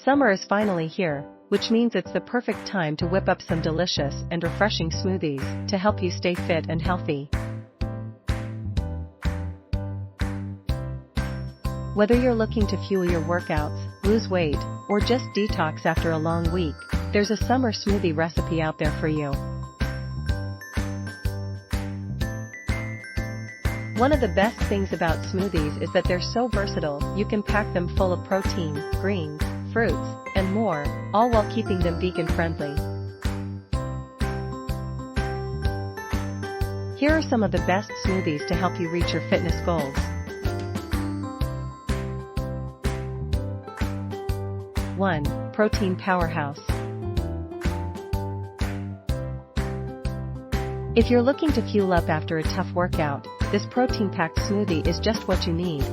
Summer is finally here, which means it's the perfect time to whip up some delicious and refreshing smoothies to help you stay fit and healthy. Whether you're looking to fuel your workouts, lose weight, or just detox after a long week, there's a summer smoothie recipe out there for you. One of the best things about smoothies is that they're so versatile. You can pack them full of protein, greens, fruits, and more, all while keeping them vegan-friendly. Here are some of the best smoothies to help you reach your fitness goals. 1. Protein Powerhouse. If you're looking to fuel up after a tough workout, this protein-packed smoothie is just what you need.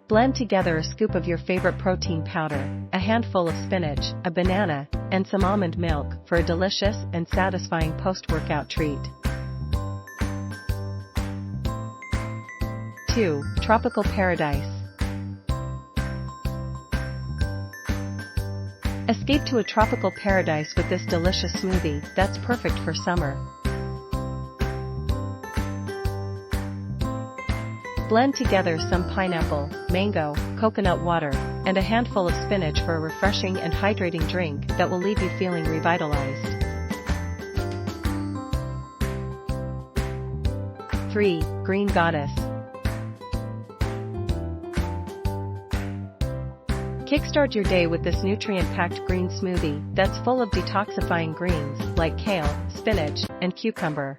Blend together a scoop of your favorite protein powder, a handful of spinach, a banana, and some almond milk for a delicious and satisfying post-workout treat. 2. Tropical Paradise. Escape to a tropical paradise with this delicious smoothie that's perfect for summer. Blend together some pineapple, mango, coconut water, and a handful of spinach for a refreshing and hydrating drink that will leave you feeling revitalized. 3. Green Goddess. Kickstart your day with this nutrient-packed green smoothie that's full of detoxifying greens like kale, spinach, and cucumber.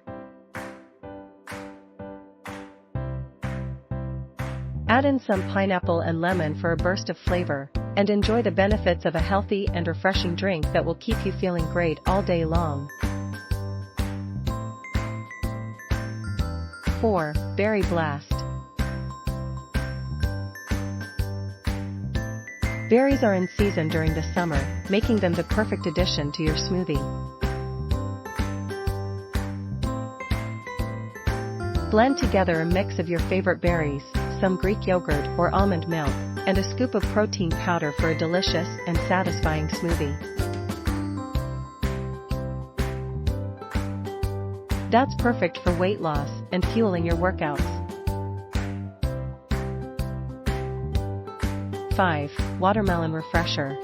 Add in some pineapple and lemon for a burst of flavor, and enjoy the benefits of a healthy and refreshing drink that will keep you feeling great all day long. 4. Berry Blast. Berries are in season during the summer, making them the perfect addition to your smoothie. Blend together a mix of your favorite berries, some Greek yogurt or almond milk, and a scoop of protein powder for a delicious and satisfying smoothie. That's perfect for weight loss and fueling your workouts. 5. Watermelon Refresher.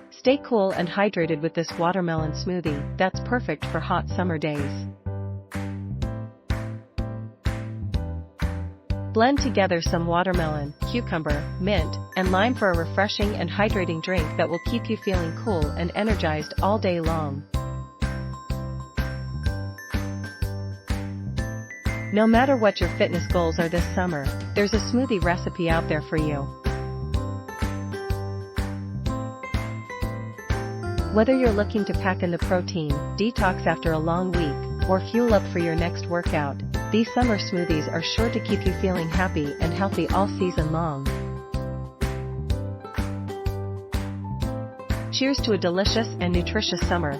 Stay cool and hydrated with this watermelon smoothie that's perfect for hot summer days. Blend together some watermelon, cucumber, mint, and lime for a refreshing and hydrating drink that will keep you feeling cool and energized all day long. No matter what your fitness goals are this summer, there's a smoothie recipe out there for you. Whether you're looking to pack in the protein, detox after a long week, or fuel up for your next workout, these summer smoothies are sure to keep you feeling happy and healthy all season long. Cheers to a delicious and nutritious summer.